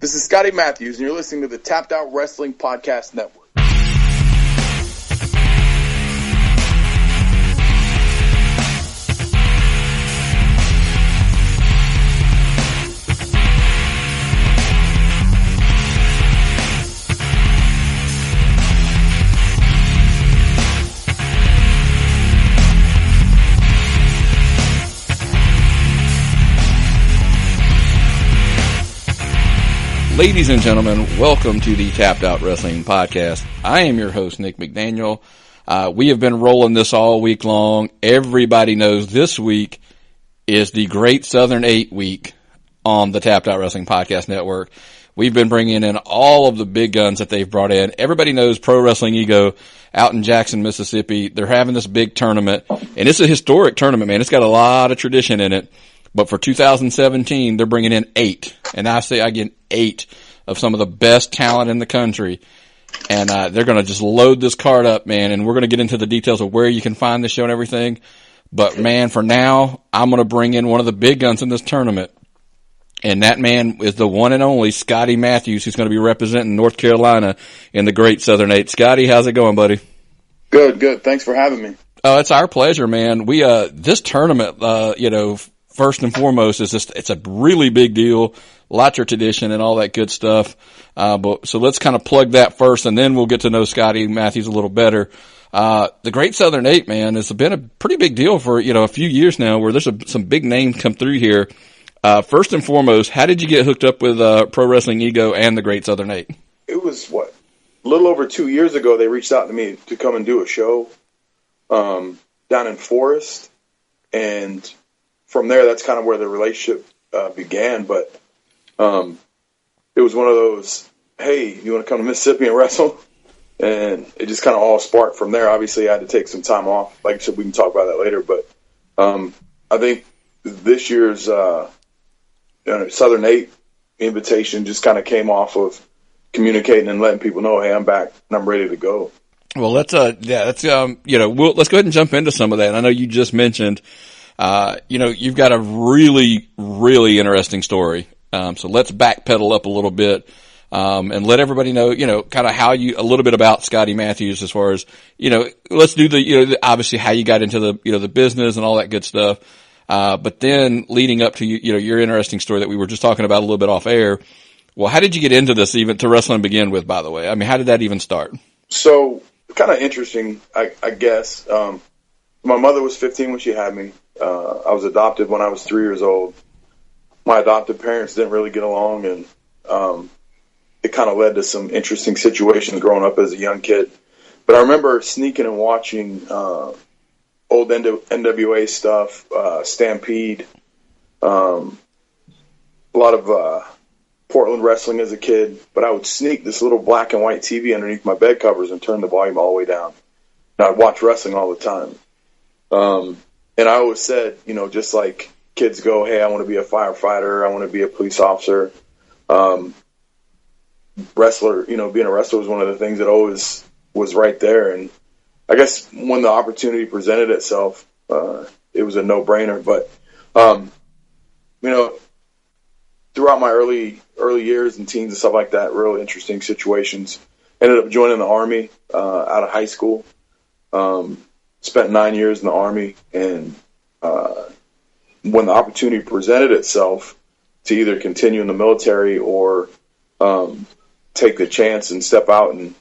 This is Scotty Mathews, and you're listening to the Tapped Out Wrestling Podcast Network. Ladies and gentlemen, welcome to the Tapped Out Wrestling Podcast. I am your host, Nick McDaniel. We have been rolling this all week long. Everybody knows this week is the Great Southern 8 week on the Tapped Out Wrestling Podcast Network. We've been bringing in all of the big guns that they've brought in. Everybody knows Pro Wrestling Ego out in Jackson, Mississippi. They're having this big tournament, and it's a historic tournament, man. It's got a lot of tradition in it. But for 2017, they're bringing in 8. And I say again, 8 of some of the best talent in the country. And they're going to just load this card up, man. And we're going to get into the details of where you can find the show and everything. But, man, for now, I'm going to bring in one of the big guns in this tournament. And that man is the one and only Scotty Mathews, who's going to be representing North Carolina in the Great Southern 8. Scotty, how's it going, buddy? Good. Thanks for having me. Oh, it's our pleasure, man. We this tournament, first and foremost, it's a really big deal, lots of tradition and all that good stuff. So let's kind of plug that first, and then we'll get to know Scotty Mathews a little better. The Great Southern 8, man, has been a pretty big deal for, a few years now, where there's some big names come through here. First and foremost, how did you get hooked up with Pro Wrestling Ego and the Great Southern 8? It was, a little over 2 years ago, they reached out to me to come and do a show down in Forest, and from there, that's kind of where the relationship began. But it was one of those, hey, you want to come to Mississippi and wrestle? And it just kind of all sparked from there. Obviously, I had to take some time off. Like I said, we can talk about that later. But I think this year's Southern 8 invitation just kind of came off of communicating and letting people know, hey, I'm back and I'm ready to go. Well, let's go ahead and jump into some of that. I know you just mentioned, you've got a really, really interesting story. So let's backpedal up a little bit, and let everybody know, kind of a little bit about Scotty Mathews as far as, let's do obviously how you got into the business and all that good stuff. But then leading up to, your interesting story that we were just talking about a little bit off air. Well, how did you get into this even to wrestling begin with, by the way? I mean, how did that even start? So kind of interesting, I guess. My mother was 15 when she had me. I was adopted when I was 3 years old. My adopted parents didn't really get along, and it kind of led to some interesting situations growing up as a young kid. But I remember sneaking and watching old NWA stuff, Stampede, a lot of Portland wrestling as a kid. But I would sneak this little black and white TV underneath my bed covers and turn the volume all the way down. And I'd watch wrestling all the time. And I always said, just like kids go, hey, I want to be a firefighter, I want to be a police officer. Wrestler, being a wrestler was one of the things that always was right there. And I guess when the opportunity presented itself, it was a no-brainer. But, throughout my early years and teens and stuff like that, really interesting situations. Ended up joining the Army out of high school. Spent 9 years in the Army, and when the opportunity presented itself to either continue in the military or take the chance and step out, and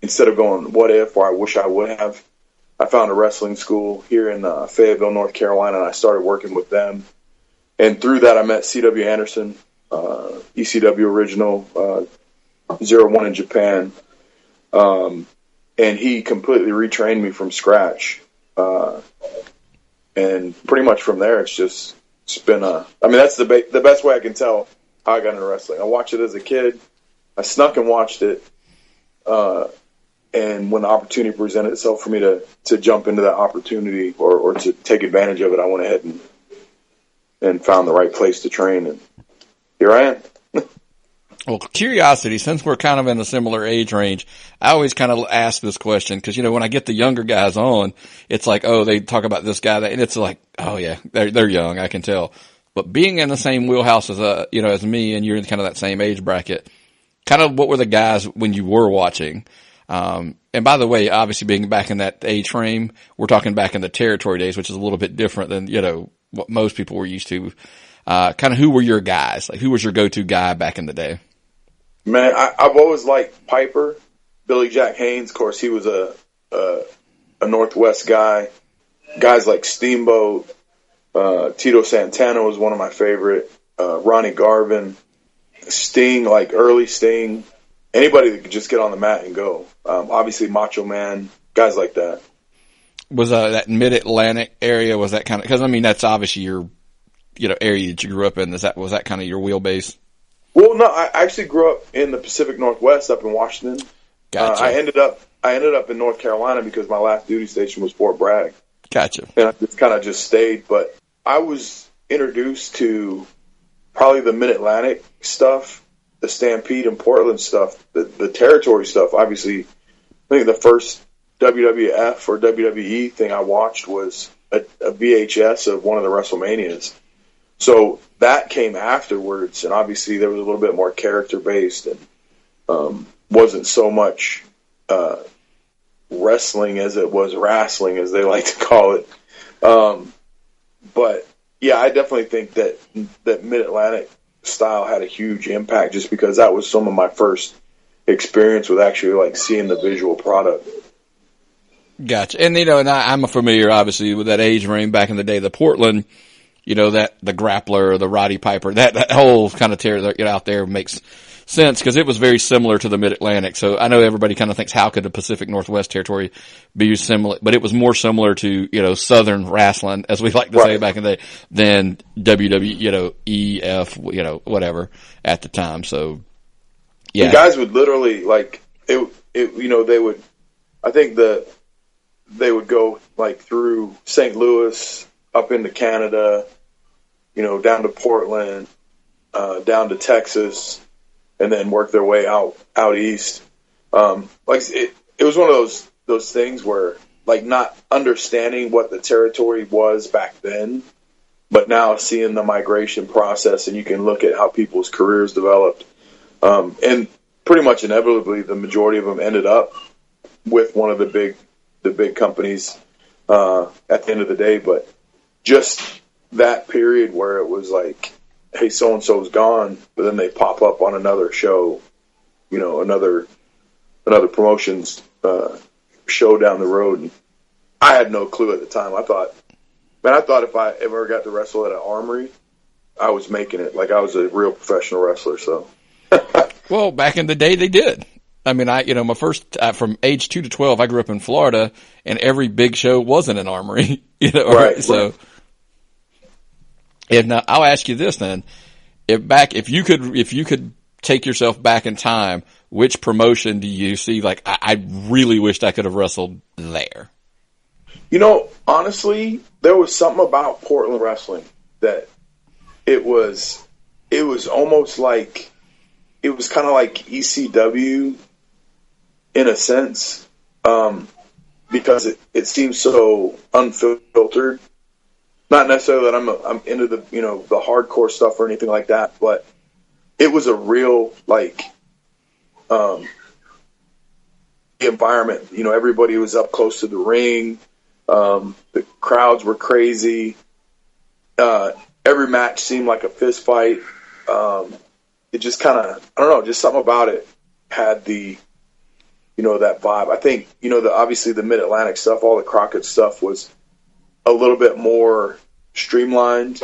instead of going what if or I wish I would have, I found a wrestling school here in Fayetteville, North Carolina, and I started working with them. And through that, I met C.W. Anderson, ECW original, 01 in Japan. And he completely retrained me from scratch. And pretty much from there, it's been that's the best way I can tell how I got into wrestling. I watched it as a kid. I snuck and watched it. And when the opportunity presented itself for me to jump into that opportunity or to take advantage of it, I went ahead and found the right place to train. And here I am. Well, curiosity, since we're kind of in a similar age range, I always kind of ask this question because, when I get the younger guys on, it's like, oh, they talk about this guy, and it's like, oh, yeah, they're young, I can tell. but being in the same wheelhouse as as me, and you're in kind of that same age bracket, kind of what were the guys when you were watching? And by the way, obviously being back in that age frame, we're talking back in the territory days, which is a little bit different than, what most people were used to. Kind of who were your guys? Like, who was your go-to guy back in the day? Man, I've always liked Piper, Billy Jack Haynes. Of course, he was a Northwest guy. Guys like Steamboat, Tito Santana was one of my favorite. Ronnie Garvin, Sting, like early Sting. Anybody that could just get on the mat and go. Obviously Macho Man, guys like that. Was that Mid-Atlantic area, was that kind of, because I mean that's obviously your area that you grew up in. Was that kind of your wheelbase? Well, no, I actually grew up in the Pacific Northwest, up in Washington. Gotcha. I ended up in North Carolina because my last duty station was Fort Bragg. Gotcha. And I just kind of just stayed. But I was introduced to probably the Mid-Atlantic stuff, the Stampede and Portland stuff, the territory stuff. Obviously, I think the first WWF or WWE thing I watched was a VHS of one of the WrestleManias. So that came afterwards, and obviously there was a little bit more character-based and wasn't so much wrestling as it was wrestling, as they like to call it. But, yeah, I definitely think that Mid-Atlantic style had a huge impact just because that was some of my first experience with actually, like, seeing the visual product. Gotcha. And, and I'm familiar, obviously, with that age range back in the day. The Portland, that the Grappler, the Roddy Piper, that whole kind of tear out there makes sense because it was very similar to the Mid-Atlantic. So I know everybody kind of thinks, how could the Pacific Northwest territory be similar? But it was more similar to, Southern wrestling, as we like to say back in the day, than WWE, EF, whatever at the time. So, yeah. The guys would literally, like, they would, I think they would go, like, through St. Louis, up into Canada, down to Portland, down to Texas, and then work their way out east. It was one of those things where, like, not understanding what the territory was back then, but now seeing the migration process, and you can look at how people's careers developed. And pretty much inevitably, the majority of them ended up with one of the big companies at the end of the day. But just that period where it was like, hey, so-and-so's gone, but then they pop up on another show, another promotions show down the road. And I had no clue at the time. I thought if I ever got to wrestle at an armory, I was making it. Like, I was a real professional wrestler, so. Well, back in the day, they did. I mean, my first, from age 2 to 12, I grew up in Florida, and every big show was in an armory, Right. So. Right. If now, I'll ask you this then: if you could take yourself back in time, which promotion do you see? Like, I really wished I could have wrestled there. Honestly, there was something about Portland wrestling that it was almost like, it was kind of like ECW in a sense, because it seems so unfiltered. Not necessarily that I'm into the the hardcore stuff or anything like that, but it was a real, like, environment. Everybody was up close to the ring. The crowds were crazy. Every match seemed like a fist fight. It just kind of, I don't know, just something about it had the, that vibe. I think, obviously the Mid-Atlantic stuff, all the Crockett stuff was a little bit more streamlined,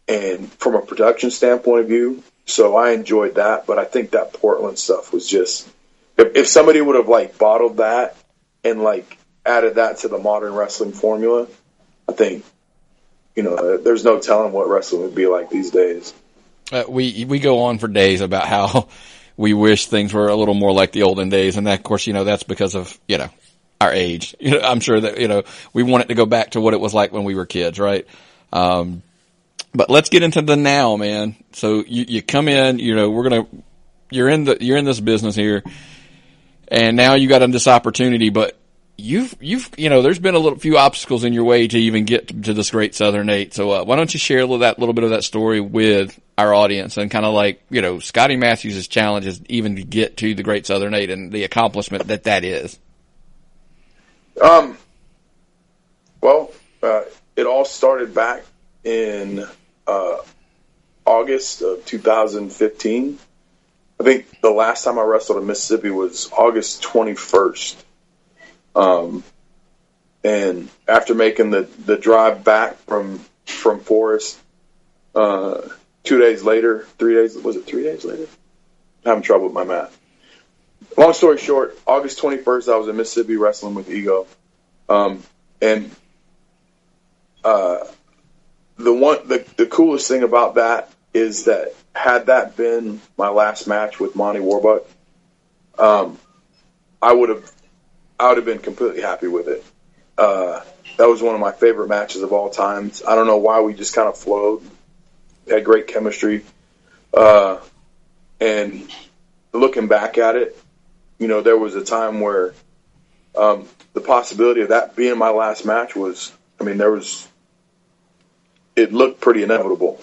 and from a production standpoint of view. So I enjoyed that, but I think that Portland stuff was just, if somebody would have, like, bottled that and, like, added that to the modern wrestling formula, I think, there's no telling what wrestling would be like these days. We go on for days about how we wish things were a little more like the olden days, and that, of course, that's because of, our age. I'm sure that, we want it to go back to what it was like when we were kids, right? But let's get into the now, man. So you come in, you're in this business here, and now you got this opportunity, but there's been a few obstacles in your way to even get to this Great Southern 8. So why don't you share a little bit of that story with our audience, and kind of like, Scotty Mathews' challenge is even to get to the Great Southern 8 and the accomplishment that is. Well, it all started back in August of 2015. I think the last time I wrestled in Mississippi was August 21st. And after making the drive back from Forest, 2 days later, 3 days, was it 3 days later? I'm having trouble with my math. Long story short, August 21st, I was in Mississippi wrestling with Ego. The coolest thing about that is that had that been my last match with Monty Warbuck, I would have been completely happy with it. That was one of my favorite matches of all times. I don't know why, we just kind of flowed, had great chemistry. And looking back at it, there was a time where the possibility of that being my last match was, it looked pretty inevitable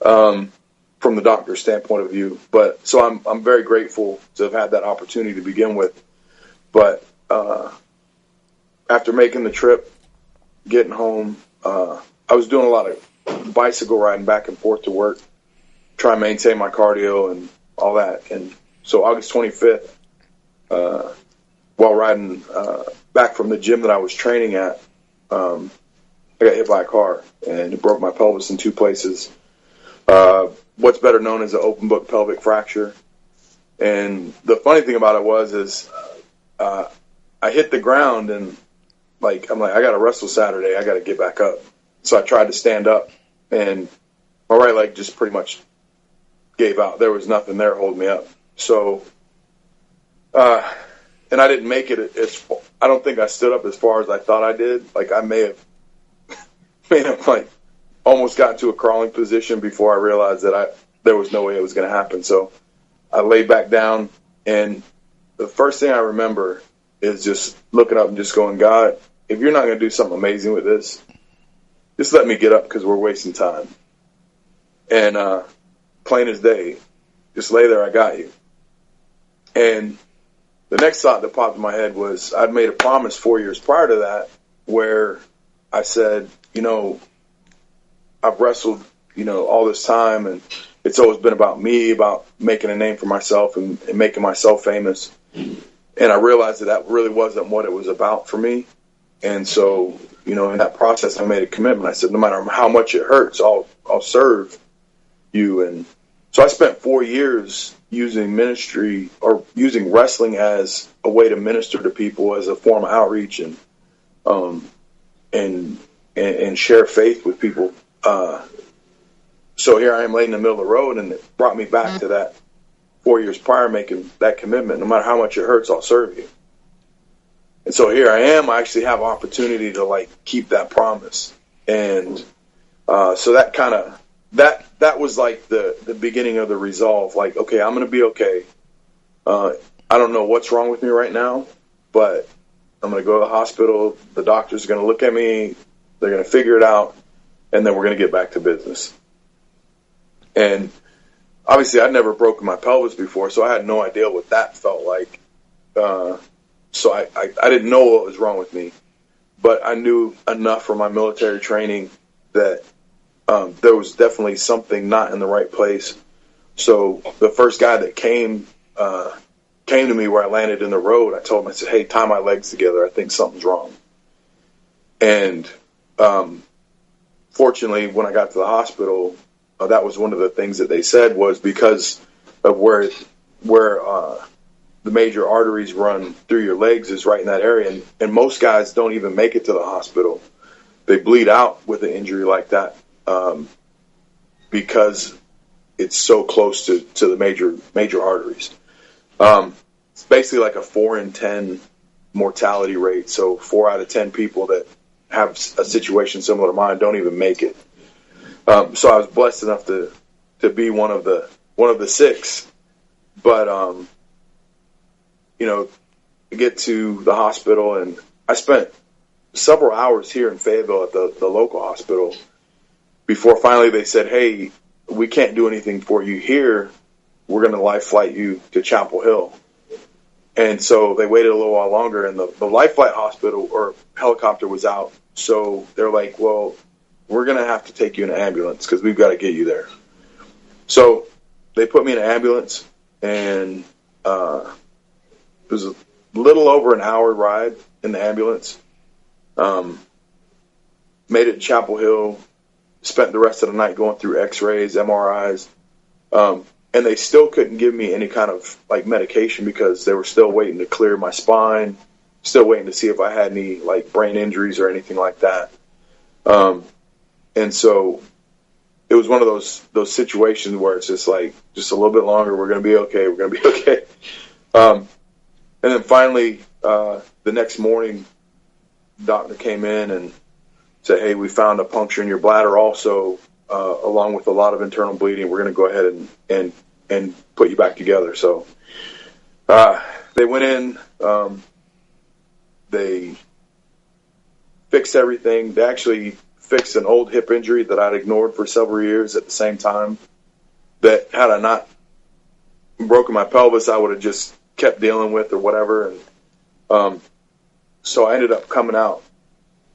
from the doctor's standpoint of view. But so I'm very grateful to have had that opportunity to begin with. But after making the trip, getting home, I was doing a lot of bicycle riding back and forth to work, trying to maintain my cardio and all that. And so August 25th, while riding back from the gym that I was training at, I got hit by a car, and it broke my pelvis in two places. What's better known as an open book pelvic fracture. And the funny thing about it is I hit the ground, and I'm like, I got to wrestle Saturday. I got to get back up. So I tried to stand up, and my right leg just pretty much gave out. There was nothing there holding me up. So, and I didn't make it I don't think I stood up as far as I thought I did. I may have almost got to a crawling position before I realized that there was no way it was going to happen. So I laid back down, and the first thing I remember is just looking up and just going, God, if you're not going to do something amazing with this, just let me get up, because we're wasting time. And plain as day, just lay there, I got you. And the next thought that popped in my head was I'd made a promise 4 years prior to that where I said, I've wrestled, all this time, and it's always been about me, about making a name for myself and making myself famous. And I realized that really wasn't what it was about for me. And so, in that process, I made a commitment. I said, no matter how much it hurts, I'll serve you. And so I spent 4 years using ministry, or using wrestling as a way to minister to people, as a form of outreach and share faith with people. So here I am laying in the middle of the road, and it brought me back to that 4 years prior, making that commitment. No matter how much it hurts, I'll serve you. And so here I am. I actually have opportunity to keep that promise. And so that kind of that was the beginning of the resolve. Okay, I'm going to be okay. I don't know what's wrong with me right now, but I'm going to go to the hospital. The doctor's going to look at me. They're going to figure it out, and then we're going to get back to business. And obviously, I'd never broken my pelvis before, so I had no idea what that felt like. So I didn't know what was wrong with me, but I knew enough from my military training that there was definitely something not in the right place. So the first guy that came to me where I landed in the road, I told him, I said, hey, tie my legs together. I think something's wrong. And fortunately, when I got to the hospital, that was one of the things that they said was because of where the major arteries run through your legs is right in that area. And most guys don't even make it to the hospital. They bleed out with an injury like that because it's so close to the major arteries. It's basically like a 4 in 10 mortality rate. So 4 out of 10 people that have a situation similar to mine don't even make it. So I was blessed enough to be one of the 6. But to get to the hospital, and I spent several hours here in Fayetteville at the local hospital before finally they said, hey, we can't do anything for you here. We're going to life flight you to Chapel Hill. And so they waited a little while longer, and the life flight hospital or helicopter was out. So they're like, well, we're going to have to take you in an ambulance because we've got to get you there. So they put me in an ambulance, and it was a little over an hour ride in the ambulance. Made it to Chapel Hill, spent the rest of the night going through x-rays, MRIs, and they still couldn't give me any kind of like medication because they were still waiting to clear my spine, still waiting to see if I had any like brain injuries or anything like that. And so it was one of those situations where it's just like, just a little bit longer, we're going to be okay, we're going to be okay. And then finally, the next morning, the doctor came in and said, hey, we found a puncture in your bladder also, along with a lot of internal bleeding. We're going to go ahead and put you back together. So they went in, they fixed everything. They actually fixed an old hip injury that I'd ignored for several years at the same time. That had I not broken my pelvis, I would have just kept dealing with or whatever. And so I ended up coming out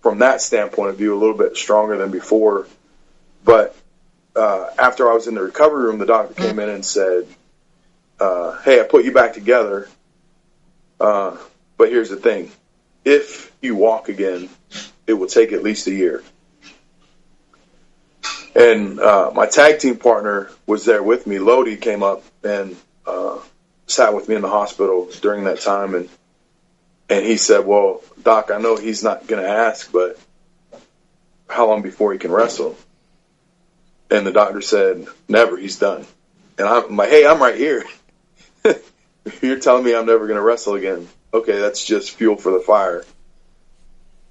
from that standpoint of view a little bit stronger than before. But after I was in the recovery room, the doctor came in and said, hey, I put you back together, but here's the thing. If you walk again, it will take at least a year. And my tag team partner was there with me. Lodi came up and sat with me in the hospital during that time, and he said, well, Doc, I know he's not going to ask, but how long before he can wrestle? And the doctor said, never, he's done. And I'm like, hey, I'm right here. You're telling me I'm never going to wrestle again. Okay, that's just fuel for the fire.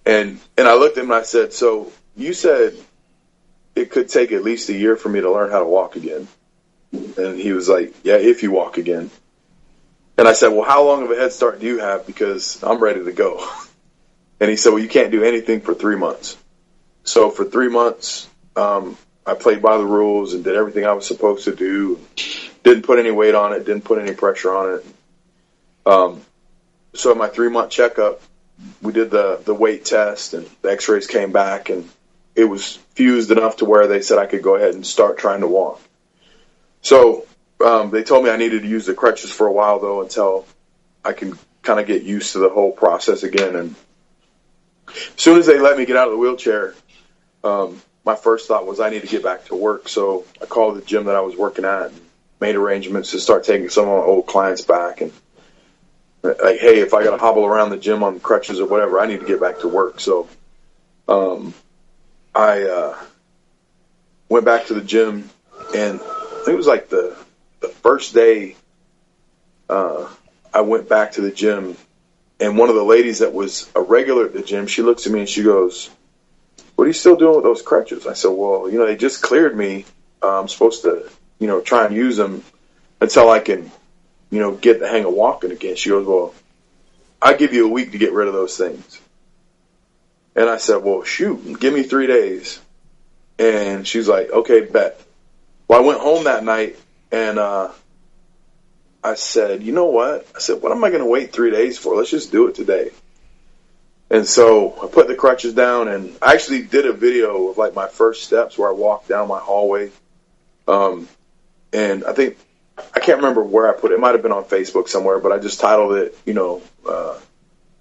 And I looked at him and I said, so you said it could take at least a year for me to learn how to walk again. And he was like, yeah, if you walk again. And I said, well, how long of a head start do you have? Because I'm ready to go. And he said, well, you can't do anything for 3 months. So for 3 months, I played by the rules and did everything I was supposed to do. Didn't put any weight on it. Didn't put any pressure on it. So at my 3-month checkup, we did the weight test, and the x-rays came back, and it was fused enough to where they said I could go ahead and start trying to walk. So they told me I needed to use the crutches for a while, though, until I can kind of get used to the whole process again. And as soon as they let me get out of the wheelchair, my first thought was I need to get back to work. So I called the gym that I was working at and made arrangements to start taking some of my old clients back. And like, hey, if I got to hobble around the gym on crutches or whatever, I need to get back to work. So I went back to the gym, and I think it was like the first day I went back to the gym, and one of the ladies that was a regular at the gym, she looks at me and she goes, what are you still doing with those crutches? I said, well, they just cleared me. I'm supposed to, try and use them until I can, get the hang of walking again. She goes, well, I'll give you a week to get rid of those things. And I said, well, shoot, give me 3 days. And she's like, okay, bet. Well, I went home that night, and I said, you know what? I said, what am I going to wait 3 days for? Let's just do it today. And so I put the crutches down, and I actually did a video of like my first steps where I walked down my hallway. And I can't remember where I put it. It might have been on Facebook somewhere, but I just titled it,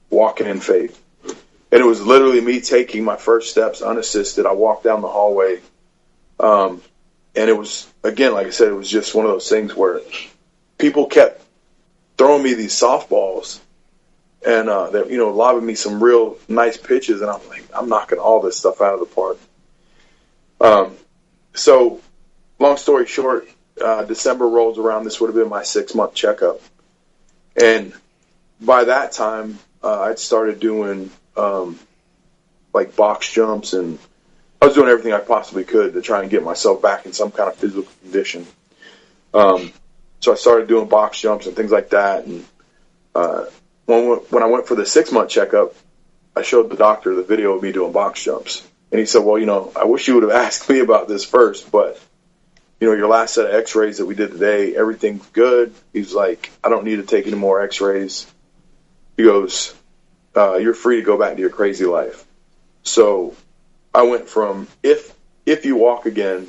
Walking in Faith. And it was literally me taking my first steps unassisted. I walked down the hallway. And it was, again, like I said, it was just one of those things where people kept throwing me these softballs and, lobbing me some real nice pitches. And I'm like, I'm knocking all this stuff out of the park. So long story short, December rolls around. This would have been my 6-month checkup. And by that time, I'd started doing, like box jumps, and I was doing everything I possibly could to try and get myself back in some kind of physical condition. So I started doing box jumps and things like that. And when I went for the 6-month checkup, I showed the doctor the video of me doing box jumps. And he said, well, I wish you would have asked me about this first, but, your last set of x-rays that we did today, everything's good. He's like, I don't need to take any more x-rays. He goes, you're free to go back to your crazy life. So I went from if you walk again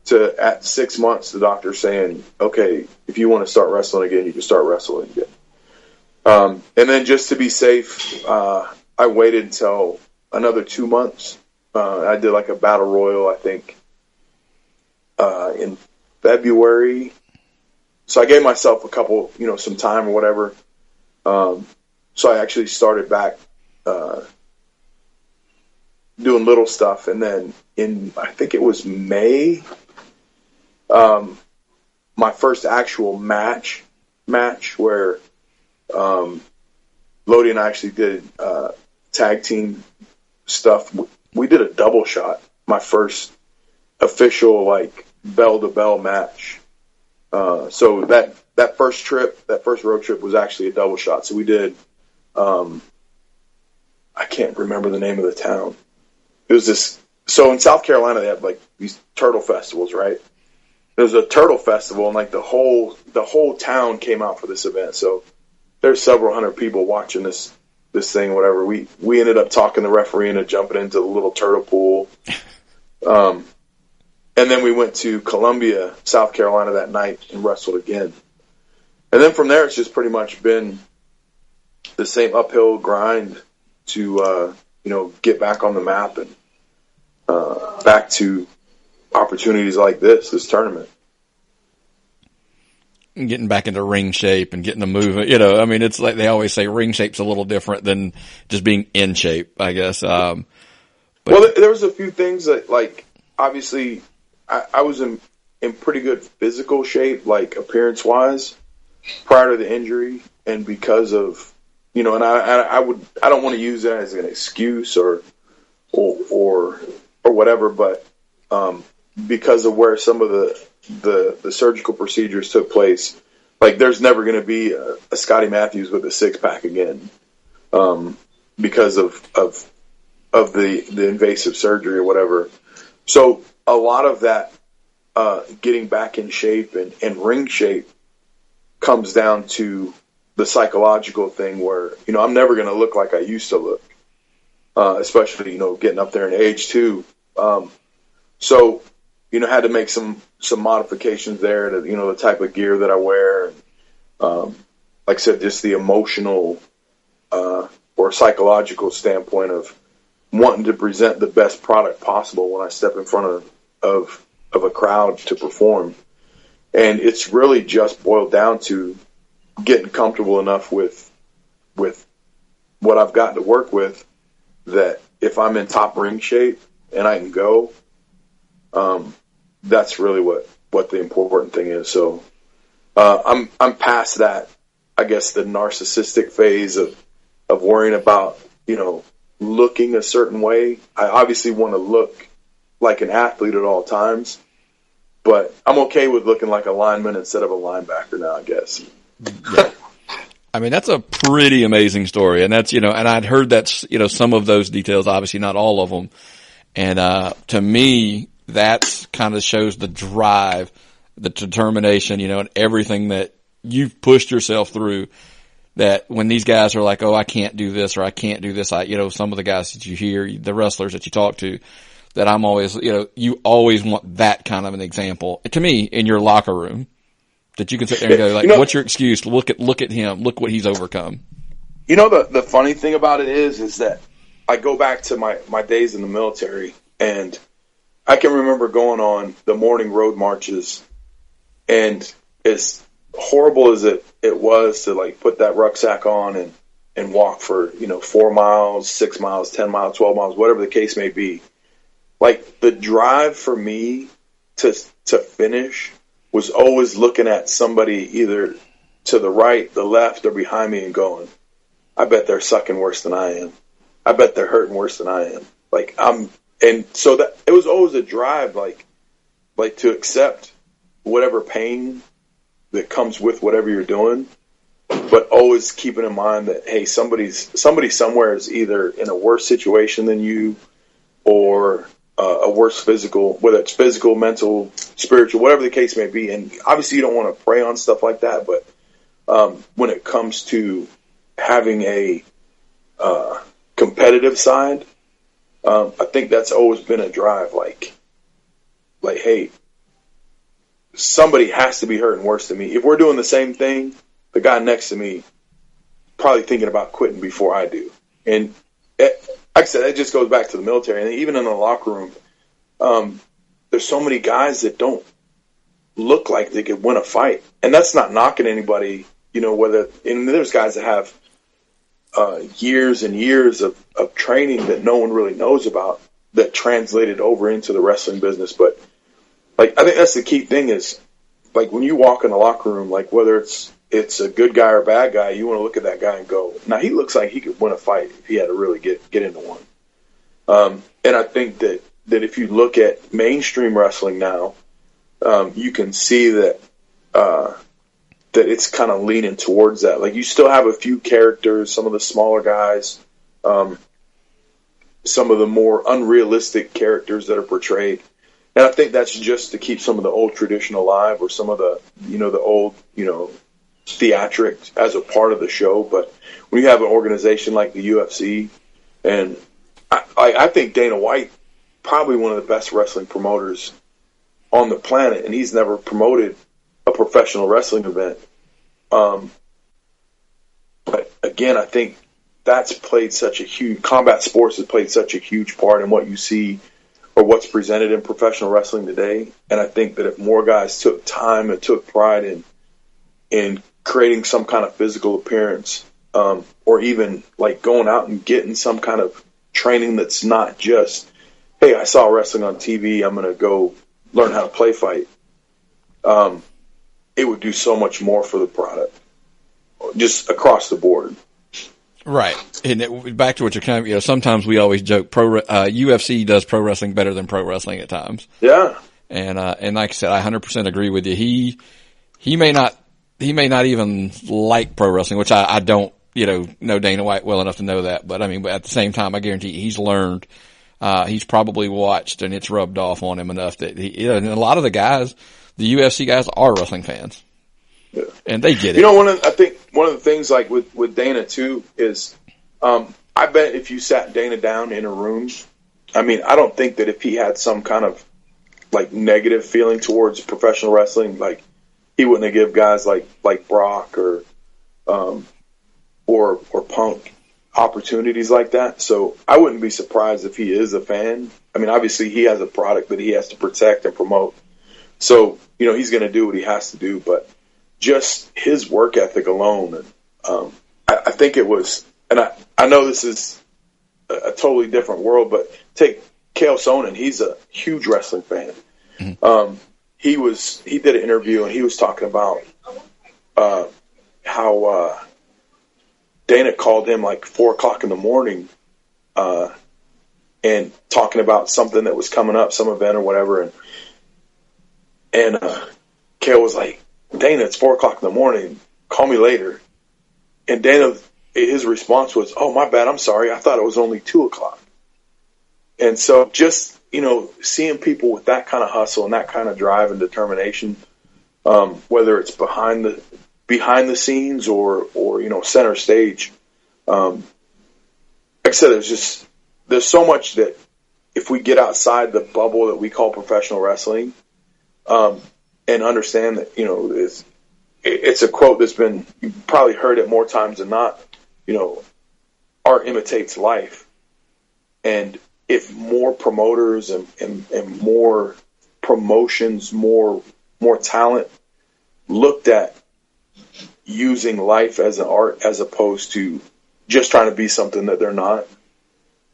to at 6 months, the doctor's saying, okay, if you want to start wrestling again, you can start wrestling again. And then just to be safe, I waited until another 2 months. I did like a battle royal, I think, in February. So I gave myself a couple, some time or whatever. So I actually started back doing little stuff. And then I think it was May, my first actual match where Lodi and I actually did tag team stuff. We did a double shot, my first official bell-to-bell match. So that first road trip was actually a double shot. So we did, I can't remember the name of the town. It was this, so in South Carolina they have these turtle festivals, right? There was a turtle festival and the whole town came out for this event. So there's several hundred people watching this thing, whatever. We ended up talking the referee into jumping into the little turtle pool. And then we went to Columbia, South Carolina that night and wrestled again. And then from there, it's just pretty much been the same uphill grind to, get back on the map and back to opportunities like this tournament. Getting back into ring shape and getting the movement, it's like they always say ring shape's a little different than just being in shape, I guess. Well, there was a few things that, obviously, I was in pretty good physical shape, appearance-wise, prior to the injury, and because of, and I don't want to use that as an excuse or whatever, but because of where some of the surgical procedures took place, there's never going to be a Scotty Mathews with a six-pack again, because of the invasive surgery or whatever. So a lot of that getting back in shape and ring shape comes down to the psychological thing where, I'm never going to look like I used to look, especially, getting up there in age too. So, had to make some modifications there to, the type of gear that I wear. Like I said, just the emotional or psychological standpoint of wanting to present the best product possible when I step in front of a crowd to perform. And it's really just boiled down to getting comfortable enough with what I've got to work with, that if I'm in top ring shape and I can go, that's really what the important thing is. So I'm past that, I guess, the narcissistic phase of worrying about, looking a certain way. I obviously want to look like an athlete at all times, but I'm okay with looking like a lineman instead of a linebacker now, I guess. Yeah. That's a pretty amazing story. And that's, and I'd heard that, some of those details, obviously not all of them. And, to me, that's kind of shows the drive, the determination, and everything that you've pushed yourself through, that when these guys are like, oh, I can't do this or I can't do this, some of the guys that you hear, the wrestlers that you talk to, that I'm always, you always want that kind of an example, to me, in your locker room, that you can sit there and go, what's your excuse? Look at him. Look what he's overcome. The funny thing about it is that I go back to my days in the military, and I can remember going on the morning road marches, and as horrible as it was to put that rucksack on and walk for 4 miles, 6 miles, 10 miles, 12 miles, whatever the case may be, the drive for me to finish was always looking at somebody either to the right, the left, or behind me and going, I bet they're sucking worse than I am. I bet they're hurting worse than I am. And so that it was always a drive, to accept whatever pain that comes with whatever you're doing, but always keeping in mind that, hey, somebody somewhere is either in a worse situation than you, or a worse physical, whether it's physical, mental, spiritual, whatever the case may be. And obviously you don't want to prey on stuff like that, but when it comes to having a competitive side, I think that's always been a drive. Like, hey, somebody has to be hurting worse than me. If we're doing the same thing, the guy next to me probably thinking about quitting before I do. And like I said, it just goes back to the military. And even in the locker room, there's so many guys that don't look like they could win a fight. And that's not knocking anybody, and there's guys that have years and years of training that no one really knows about that translated over into the wrestling business. But I think that's the key thing is, when you walk in the locker room, whether it's a good guy or a bad guy, you want to look at that guy and go, now he looks like he could win a fight if he had to really get into one. And I think that if you look at mainstream wrestling now, you can see that it's kind of leaning towards that. You still have a few characters, some of the smaller guys, some of the more unrealistic characters that are portrayed. And I think that's just to keep some of the old tradition alive, or some of the, the old, theatrics as a part of the show. But when you have an organization like the UFC, and I think Dana White, probably one of the best wrestling promoters on the planet, and he's never promoted a professional wrestling event. But again, I think that's played such a huge, combat sports has played such a huge part in what you see or what's presented in professional wrestling today. And I think that if more guys took time and took pride in creating some kind of physical appearance, or even going out and getting some kind of training that's not just, hey, I saw wrestling on TV, I'm going to go learn how to play fight. It would do so much more for the product, just across the board. Right. And back to what you're kind of, sometimes we always joke, UFC does pro wrestling better than pro wrestling at times. Yeah. And like I said, I 100% agree with you. He may not even like pro wrestling, which I don't, know Dana White well enough to know that. But but at the same time, I guarantee he's learned, he's probably watched, and it's rubbed off on him enough that and a lot of the guys, the UFC guys, are wrestling fans. Yeah. And they get it. I think one of the things with Dana too is, I bet if you sat Dana down in a room, I don't think that if he had some kind of negative feeling towards professional wrestling, he wouldn't have give guys like Brock or Punk opportunities like that. So I wouldn't be surprised if he is a fan. Obviously he has a product that he has to protect and promote. So, he's going to do what he has to do, but just his work ethic alone. And I think it was, and I know this is a totally different world, but take Chael Sonnen. He's a huge wrestling fan. Mm-hmm. He did an interview and he was talking about how Dana called him 4:00 in the morning and talking about something that was coming up, some event or whatever. And Chael was like, Dana, it's 4:00 in the morning. Call me later. And Dana, his response was, oh, my bad. I'm sorry. I thought it was only 2:00. And so just, seeing people with that kind of hustle and that kind of drive and determination, whether it's behind the scenes or center stage, like I said, there's so much that if we get outside the bubble that we call professional wrestling, and understand that, it's a quote that's been, you've probably heard it more times than not, art imitates life. And if more promoters and more promotions, more talent looked at using life as an art as opposed to just trying to be something that they're not.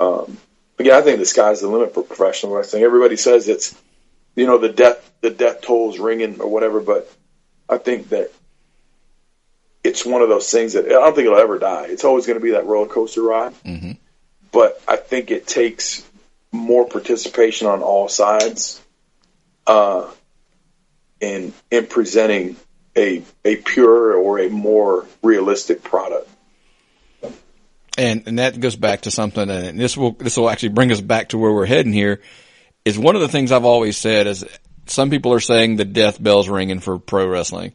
Again, I think the sky's the limit for professional wrestling. Everybody says it's, the death toll's ringing or whatever, but I think that it's one of those things that I don't think it'll ever die. It's always going to be that roller coaster ride. Mm-hmm. But I think it takes more participation on all sides in presenting a pure or a more realistic product. And that goes back to something, and this will actually bring us back to where we're heading here, is one of the things I've always said is some people are saying the death bell's ringing for pro wrestling.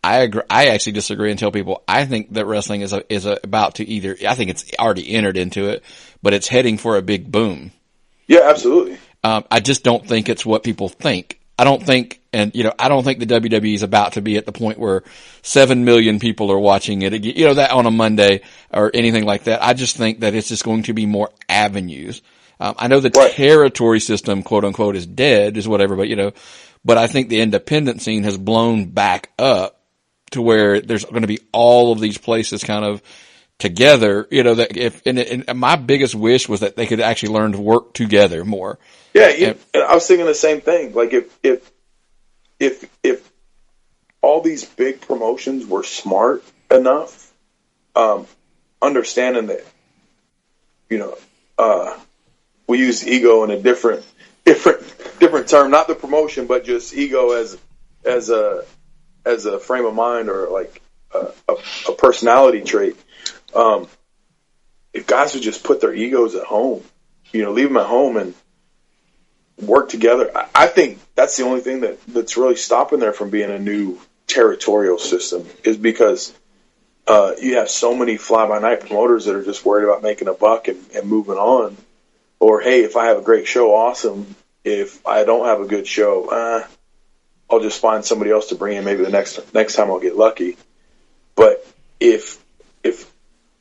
I agree. I actually disagree and tell people I think that wrestling is about to either, I think it's already entered into it, but it's heading for a big boom. Yeah, absolutely. I just don't think it's what people think. I don't think the WWE is about to be at the point where 7 million people are watching it, that on a Monday or anything like that. I just think that it's just going to be more avenues. I know the territory system, quote unquote, is dead, is whatever, but I think the independent scene has blown back up to where there's going to be all of these places kind of together, that my biggest wish was that they could actually learn to work together more. Yeah. And I was thinking the same thing. Like if all these big promotions were smart enough, understanding that, we use ego in a different term, not the promotion, but just ego as a frame of mind or like a personality trait. If guys would just put their egos at home, leave them at home and work together, I think that's the only thing that's really stopping there from being a new territorial system, is because you have so many fly-by-night promoters that are just worried about making a buck and moving on. Or, hey, if I have a great show, awesome. If I don't have a good show, I'll just find somebody else to bring in. Maybe the next time I'll get lucky. But if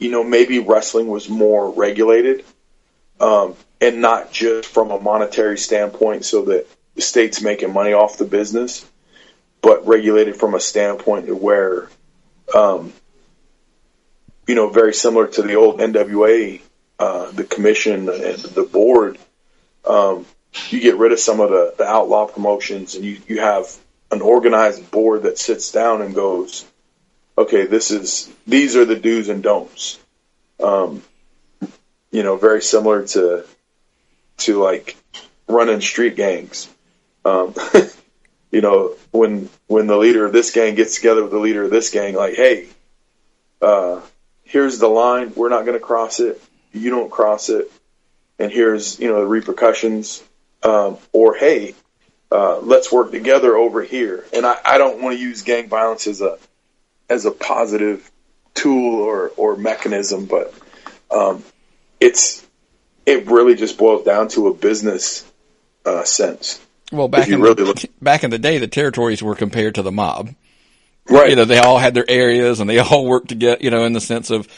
maybe wrestling was more regulated, and not just from a monetary standpoint so that the state's making money off the business, but regulated from a standpoint where, very similar to the old NWA, the commission and the board, you get rid of some of the outlaw promotions and you have an organized board that sits down and goes, okay, these are the do's and don'ts. Very similar to like running street gangs. When the leader of this gang gets together with the leader of this gang, like, hey, here's the line. We're not going to cross it. You don't cross it. And here's, the repercussions. Or, hey, let's work together over here. And I don't want to use gang violence as a positive tool or mechanism, but it really just boils down to a business sense. Well, back in the day, the territories were compared to the mob. Right. They all had their areas and they all worked together, in the sense of,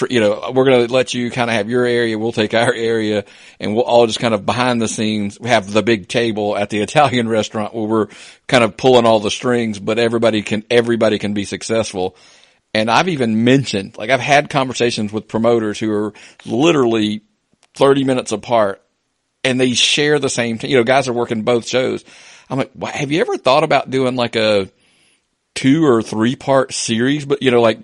we're going to let you kind of have your area. We'll take our area and we'll all just kind of behind the scenes have the big table at the Italian restaurant where we're kind of pulling all the strings, but everybody can be successful. And I've even mentioned, like, I've had conversations with promoters who are literally 30 minutes apart and they share the same thing. Guys are working both shows. I'm like, have you ever thought about doing like a 2 or 3 part series? But, like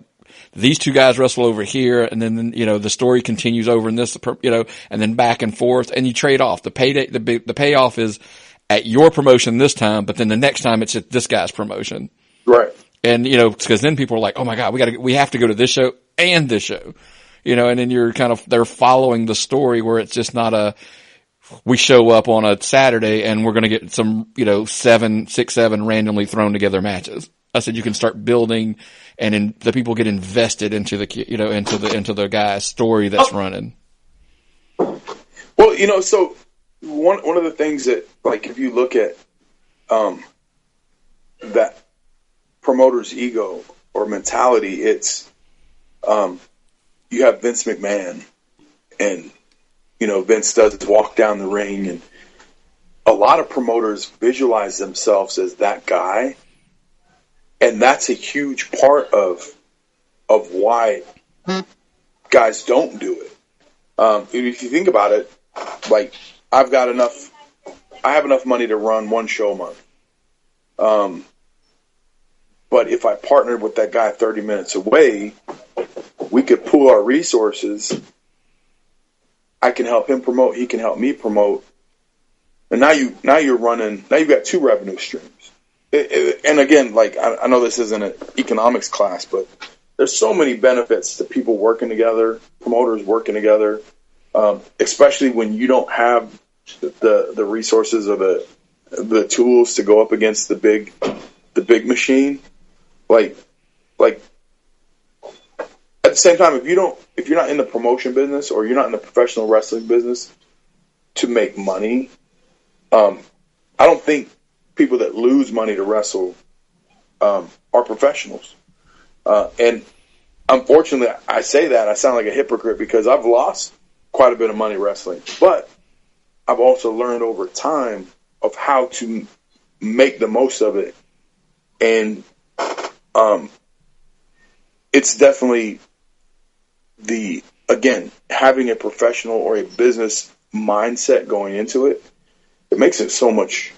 these two guys wrestle over here and then, the story continues over in this, and then back and forth and you trade off. The payoff is at your promotion this time, but then the next time it's at this guy's promotion. Right. And, because then people are like, oh my God, we have to go to this show and this show, and then you're they're following the story where it's just not we show up on a Saturday and we're going to get some, 7 randomly thrown together matches. I said, you can start building and the people get invested into into the guy's story that's running. Well, so one of the things that, like, if you look at, that promoter's ego or mentality, it's, you have Vince McMahon and, Vince does walk down the ring, and a lot of promoters visualize themselves as that guy. And that's a huge part of why guys don't do it. If you think about it, like, I have enough money to run one show a month. But if I partnered with that guy 30 minutes away, we could pool our resources. I can help him promote. He can help me promote. And now you've got 2 revenue streams. and again, like I know this isn't an economics class, but there's so many benefits to people working together, promoters working together, especially when you don't have the resources or the tools to go up against the big machine. Like at the same time, if you're not in the promotion business or you're not in the professional wrestling business to make money, I don't think people that lose money to wrestle are professionals. And unfortunately, I say that I sound like a hypocrite because I've lost quite a bit of money wrestling, but I've also learned over time of how to make the most of it. And it's definitely having a professional or a business mindset going into it. It makes it so much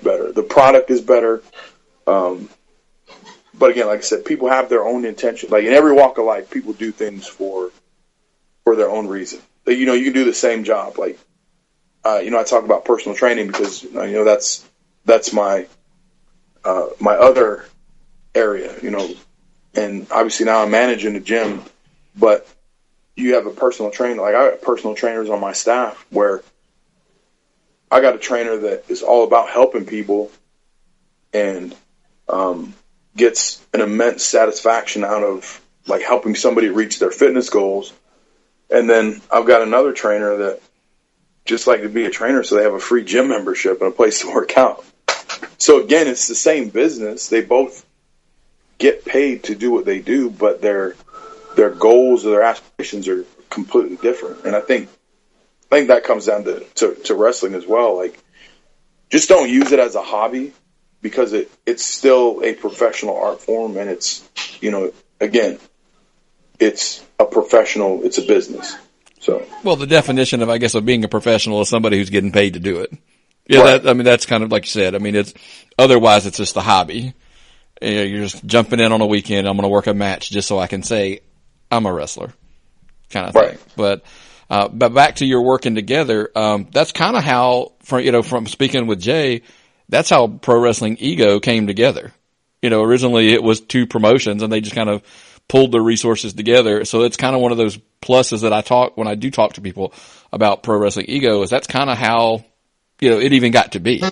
better. The product is better. But again, like I said, people have their own intention. Like in every walk of life, people do things for their own reason. You can do the same job. Like, I talk about personal training because, that's my other area, and obviously now I'm managing the gym, but you have a personal trainer. Like I got personal trainers on my staff where I got a trainer that is all about helping people and gets an immense satisfaction out of like helping somebody reach their fitness goals. And then I've got another trainer that just like to be a trainer, so they have a free gym membership and a place to work out. So again, it's the same business. They both get paid to do what they do, but their goals or their aspirations are completely different. And I think that comes down to wrestling as well. Like, just don't use it as a hobby because it's still a professional art form, and it's, again, it's a professional, it's a business. So, well, the definition of being a professional is somebody who's getting paid to do it. Yeah, right. That's kind of like you said. Otherwise it's just a hobby. You're just jumping in on a weekend. I'm going to work a match just so I can say I'm a wrestler, kind of thing. Right. But back to your working together, that's kind of how, from speaking with Jay, that's how Pro Wrestling Ego came together. Originally it was two promotions and they just kind of pulled their resources together. So it's kind of one of those pluses that when I do talk to people about Pro Wrestling Ego, is that's kind of how, it even got to be.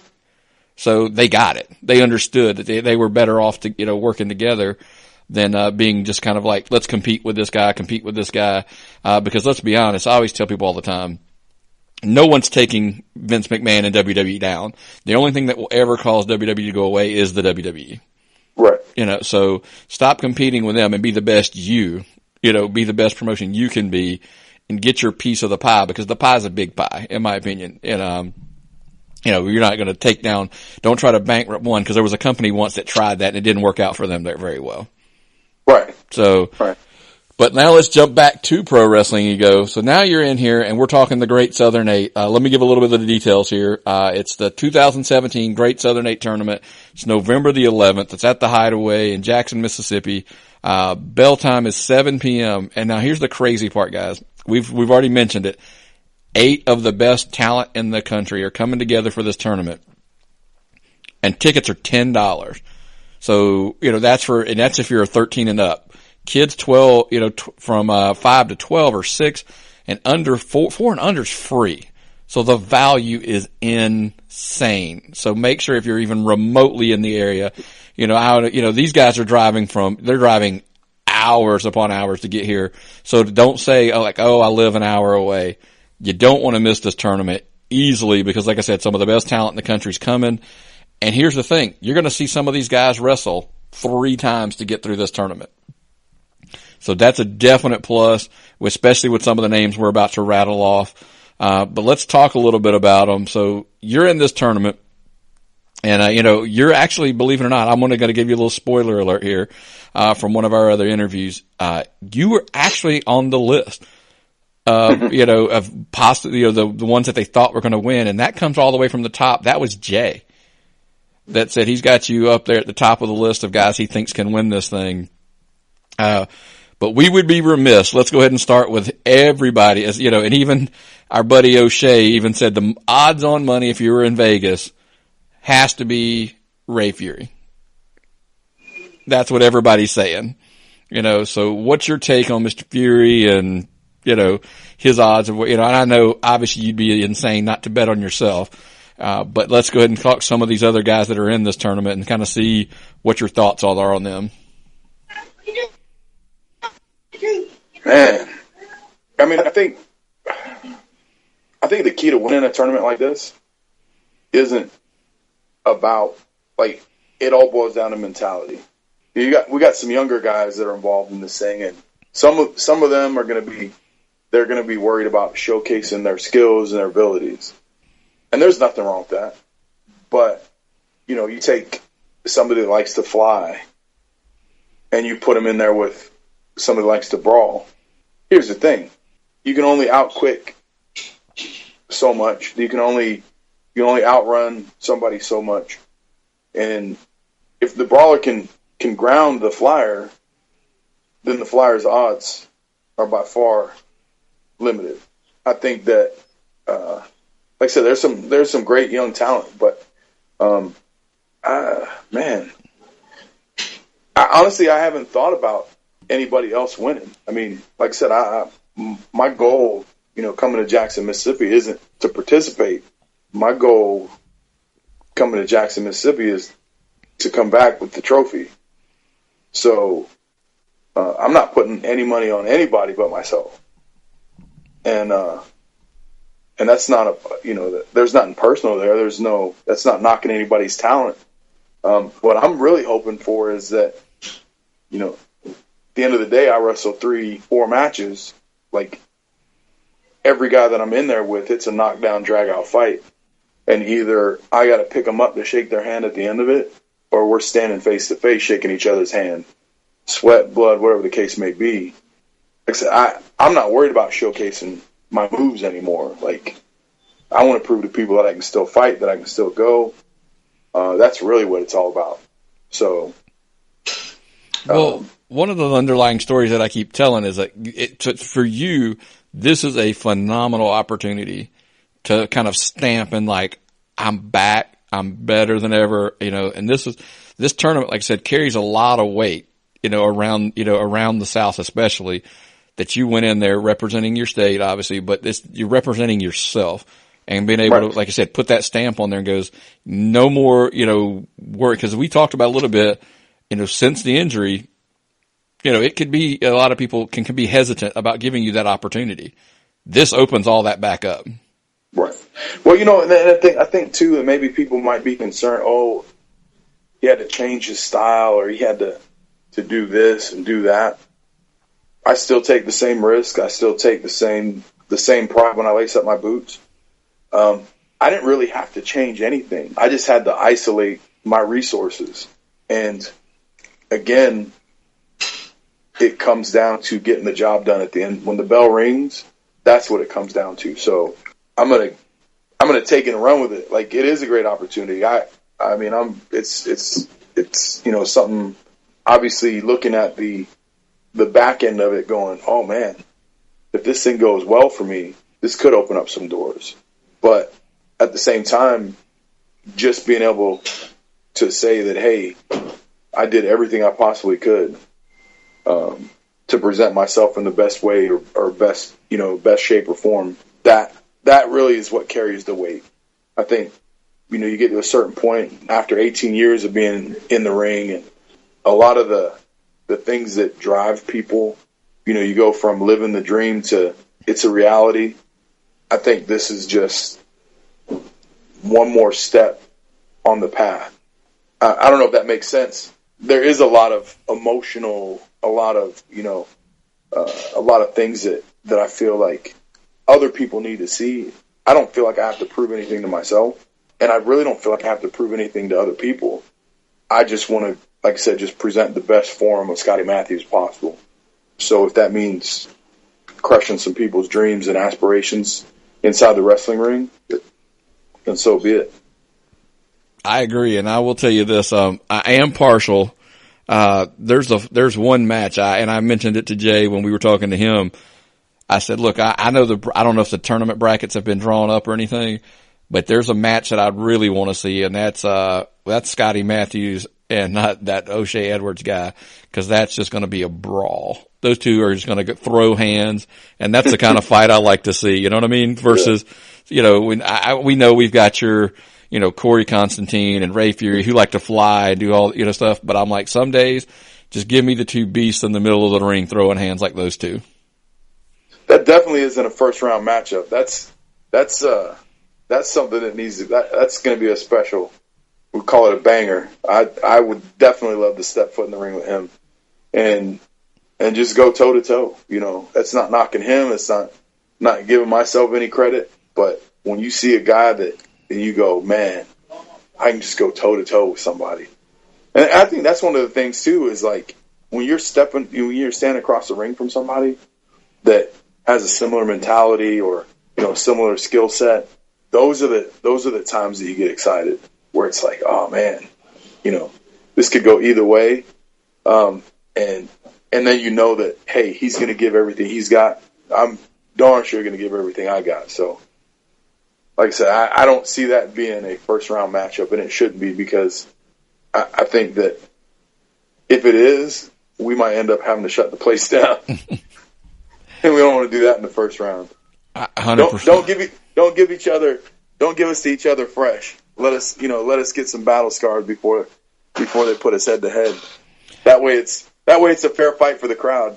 So they got it. They understood that they were better off to, working together than being just kind of like, let's compete with this guy. Because let's be honest, I always tell people all the time, no one's taking Vince McMahon and WWE down. The only thing that will ever cause WWE to go away is the WWE. Right. So stop competing with them and be the best be the best promotion you can be and get your piece of the pie, because the pie is a big pie, in my opinion. And, you're not going to take down, don't try to bankrupt one, because there was a company once that tried that and it didn't work out for them very well. Right. So, right. But now let's jump back to Pro Wrestling Ego. So now you're in here and we're talking the Great Southern 8. Let me give a little bit of the details here. It's the 2017 Great Southern 8 tournament. It's November the 11th. It's at the Hideaway in Jackson, Mississippi. Bell time is 7 p.m. And now here's the crazy part, guys. We've already mentioned it. 8 of the best talent in the country are coming together for this tournament. And tickets are $10. So, that's if you're 13 and up. Kids 12, from 5 to 12 or 6, and under 4 and under is free. So the value is insane. So make sure if you're even remotely in the area, these guys are they're driving hours upon hours to get here. So don't say, I live an hour away. You don't want to miss this tournament easily because, like I said, some of the best talent in the country's coming. And here's the thing. You're going to see some of these guys wrestle 3 times to get through this tournament. So that's a definite plus, especially with some of the names we're about to rattle off. But let's talk a little bit about them. So you're in this tournament, and you're actually, believe it or not, I'm only going to give you a little spoiler alert here from one of our other interviews. You were actually on the list, of possibly the ones that they thought were going to win, and that comes all the way from the top. That was Jay that said he's got you up there at the top of the list of guys he thinks can win this thing. But we would be remiss. Let's go ahead and start with everybody, and even our buddy O'Shea even said the odds on money if you were in Vegas has to be Ray Fury. That's what everybody's saying. So what's your take on Mr. Fury and, his odds of, and I know obviously you'd be insane not to bet on yourself. But let's go ahead and talk some of these other guys that are in this tournament and kind of see what your thoughts all are on them. Man, I mean, I think the key to winning a tournament like this isn't about, like, it all boils down to mentality. We got some younger guys that are involved in this thing, and some of them are going to be worried about showcasing their skills and their abilities. And there's nothing wrong with that. But, you take somebody that likes to fly and you put them in there with somebody that likes to brawl. Here's the thing. You can only outquick so much. You can only outrun somebody so much. And if the brawler can ground the flyer, then the flyer's odds are by far limited. I think that, like I said, there's some great young talent, but man, honestly, I haven't thought about anybody else winning. I mean, like I said, my goal, coming to Jackson, Mississippi, isn't to participate. My goal coming to Jackson, Mississippi, is to come back with the trophy. So I'm not putting any money on anybody but myself, and that's not there's nothing personal there. That's not knocking anybody's talent. What I'm really hoping for is that, at the end of the day, I wrestle 3-4 matches. Like, every guy that I'm in there with, it's a knockdown, drag-out fight. And either I got to pick them up to shake their hand at the end of it, or we're standing face-to-face shaking each other's hand. Sweat, blood, whatever the case may be. Like I said, I'm not worried about showcasing my moves anymore. Like, I want to prove to people that I can still fight, that I can still go. That's really what it's all about. So, one of the underlying stories that I keep telling is that for you, this is a phenomenal opportunity to kind of stamp and, like, I'm back, I'm better than ever, and this tournament, like I said, carries a lot of weight, around the South especially, that you went in there representing your state, obviously, but you're representing yourself and being able to, like I said, put that stamp on there and goes, no more, work. Cause we talked about a little bit, since the injury, it could be, a lot of people can be hesitant about giving you that opportunity. This opens all that back up. Right. Well, and I think too, that maybe people might be concerned, oh, he had to change his style, or he had to do this and do that. I still take the same risk. I still take the same pride when I lace up my boots. I didn't really have to change anything. I just had to isolate my resources. And again, it comes down to getting the job done at the end. When the bell rings, that's what it comes down to. So I'm gonna take it and run with it. Like, it is a great opportunity. It's something, obviously, looking at the back end of it, going, oh man, if this thing goes well for me, this could open up some doors. But at the same time, just being able to say that, hey, I did everything I possibly could to present myself in the best way or best shape or form, that really is what carries the weight. I think, you get to a certain point after 18 years of being in the ring, and a lot of the things that drive people, you go from living the dream to it's a reality. I think this is just one more step on the path. I don't know if that makes sense. There is a lot of emotional, a lot of things that I feel like other people need to see. I don't feel like I have to prove anything to myself, and I really don't feel like I have to prove anything to other people. I just want to, like I said, just present the best form of Scotty Mathews possible. So if that means crushing some people's dreams and aspirations inside the wrestling ring, then so be it. I agree, and I will tell you this: I am partial. There's one match, and I mentioned it to Jay when we were talking to him. I said, look, I know I don't know if the tournament brackets have been drawn up or anything, but there's a match that I really want to see, and that's that's Scotty Mathews and not that O'Shea Edwards guy, because that's just going to be a brawl. Those two are just going to throw hands, and that's the kind of fight I like to see. You know what I mean? Versus, you know, when we know we've got your, you know, Corey Constantine and Ray Fury who like to fly and do all, you know, stuff. But I'm like, some days, just give me the two beasts in the middle of the ring throwing hands like those two. That definitely isn't a first round matchup. That's something that needs to, that's going to be a special. We call it a banger. I would definitely love to step foot in the ring with him and just go toe to toe. You know, that's not knocking him. It's not giving myself any credit. But when you see a guy that you go, man, I can just go toe to toe with somebody. And I think that's one of the things too, is like when you're standing across the ring from somebody that has a similar mentality or, you know, similar skill set, those are the times that you get excited, where it's like, oh man, you know, this could go either way. And then you know that, hey, he's going to give everything he's got. I'm darn sure going to give everything I got. So, like I said, I don't see that being a first round matchup, and it shouldn't be, because I think that if it is, we might end up having to shut the place down. And we don't want to do that in the first round. 100%. Don't give us to each other fresh. Let us get some battle scars before they put us head to head. That way it's a fair fight for the crowd.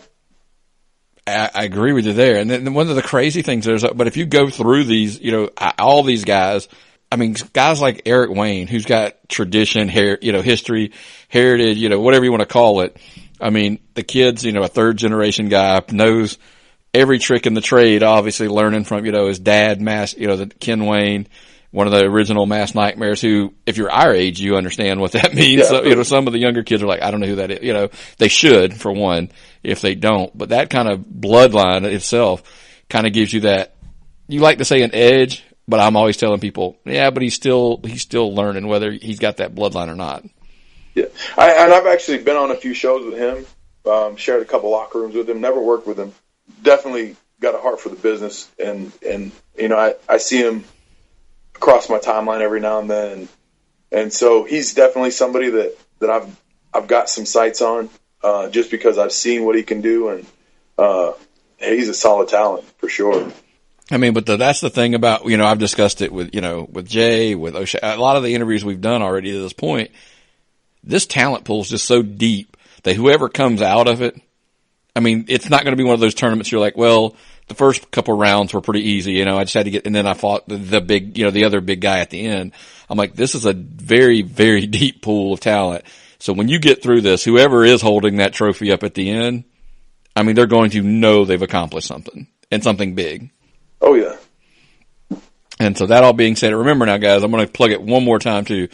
I agree with you there. And then one of the crazy things is, but if you go through these, you know, all these guys, I mean, guys like Eric Wayne, who's got tradition, history, heritage, you know, whatever you want to call it. I mean, the kid's, you know, a third generation guy, knows every trick in the trade, obviously learning from, you know, his dad, the Ken Wayne, one of the original Mass Nightmares, who, if you're our age, you understand what that means. Yeah. So, you know, some of the younger kids are like, I don't know who that is. You know, they should, for one, if they don't. But that kind of bloodline itself kind of gives you that, you like to say an edge, but I'm always telling people, yeah, but he's still learning whether he's got that bloodline or not. Yeah. And I've actually been on a few shows with him, shared a couple locker rooms with him, never worked with him. Definitely got a heart for the business, and you know, I see him across my timeline every now and then, and so he's definitely somebody that I've got some sights on, just because I've seen what he can do, and he's a solid talent for sure. I mean, but that's the thing about, you know, I've discussed it with, you know, with Jay, with O'Shea, a lot of the interviews we've done already to this point. This talent pool is just so deep that whoever comes out of it, I mean, it's not going to be one of those tournaments you're like, well, the first couple rounds were pretty easy, you know, I just had to get, and then I fought the big, you know, the other big guy at the end. I'm like, this is a very, very deep pool of talent. So when you get through this, whoever is holding that trophy up at the end, I mean, they're going to know they've accomplished something, and something big. Oh, yeah. And so that all being said, remember now, guys, I'm going to plug it one more time too.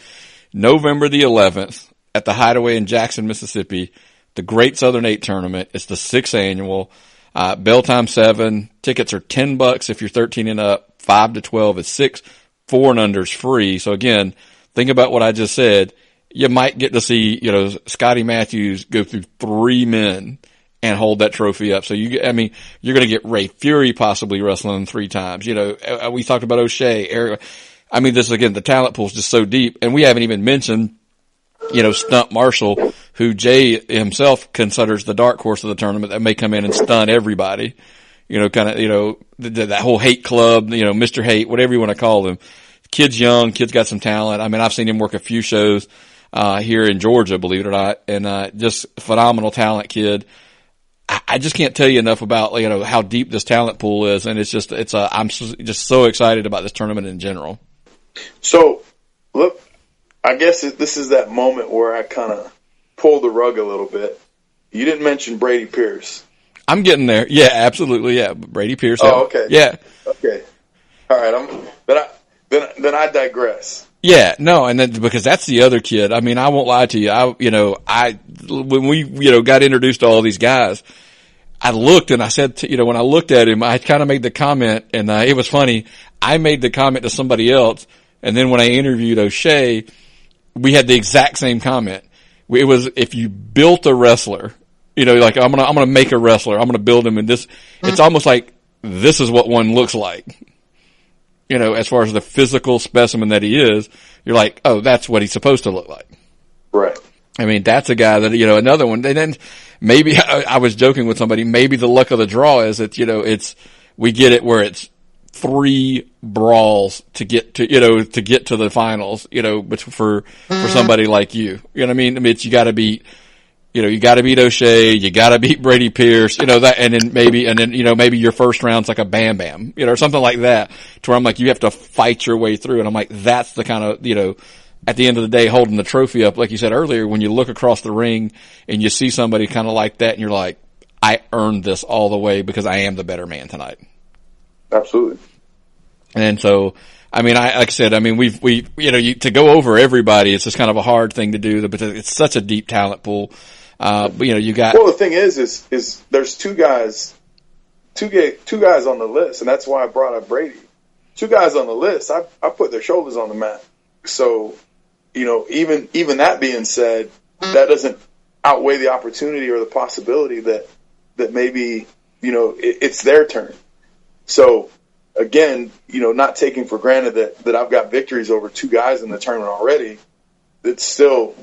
November the 11th at the Hideaway in Jackson, Mississippi, the Great Southern 8 tournament. It's the 6th annual. Bell time 7. Tickets are $10 if you're 13 and up. 5 to 12 is 6. 4 and under is free. So again, think about what I just said. You might get to see, you know, Scotty Mathews go through 3 men and hold that trophy up. So you're going to get Ray Fury possibly wrestling 3 times. You know, we talked about O'Shea, Eric. I mean, this again, the talent pool is just so deep, and we haven't even mentioned, you know, Stunt Marshall, who Jay himself considers the dark horse of the tournament that may come in and stun everybody. You know, kind of, you know, that whole hate club, you know, Mr. Hate, whatever you want to call them. Kid's young, kid's got some talent. I mean, I've seen him work a few shows, here in Georgia, believe it or not, and, just phenomenal talent kid. I just can't tell you enough about, you know, how deep this talent pool is, and I'm just so excited about this tournament in general. So, look, I guess this is that moment where I kind of pulled the rug a little bit. You didn't mention Brady Pierce. I'm getting there. Yeah, absolutely. Yeah, Brady Pierce. Oh, okay. Yeah. Okay. All right. Then I digress. Yeah, no, and then because that's the other kid. I mean, I won't lie to you. When we, you know, got introduced to all these guys, I looked and I said, you know, when I looked at him, I kind of made the comment, and it was funny. I made the comment to somebody else, and then when I interviewed O'Shea, we had the exact same comment. It was, if you built a wrestler, you know, like I'm gonna make a wrestler, I'm gonna build him in this. It's almost like this is what one looks like. as far as the physical specimen that he is, you're like, oh, that's what he's supposed to look like. Right. I mean, that's a guy that, another one. And then maybe I was joking with somebody, maybe the luck of the draw is that, we get it where it's 3 brawls to get to the finals, but for somebody like you. You know what I mean? I mean, you gotta beat O'Shea, you gotta beat Brady Pierce, that, and then maybe your first round's like a Bam Bam, or something like that, to where I'm like, you have to fight your way through. And I'm like, that's the kind of, at the end of the day, holding the trophy up, like you said earlier, when you look across the ring and you see somebody kind of like that and you're like, I earned this all the way because I am the better man tonight. Absolutely. And so, I mean, like I said, I mean, to go over everybody, it's just kind of a hard thing to do, but it's such a deep talent pool. But you got. Well, the thing is there's two guys on the list, and that's why I brought up Brady. 2 guys on the list, I put their shoulders on the mat. So, even that being said, that doesn't outweigh the opportunity or the possibility that maybe, it's their turn. So, again, not taking for granted that I've got victories over 2 guys in the tournament already, it's still,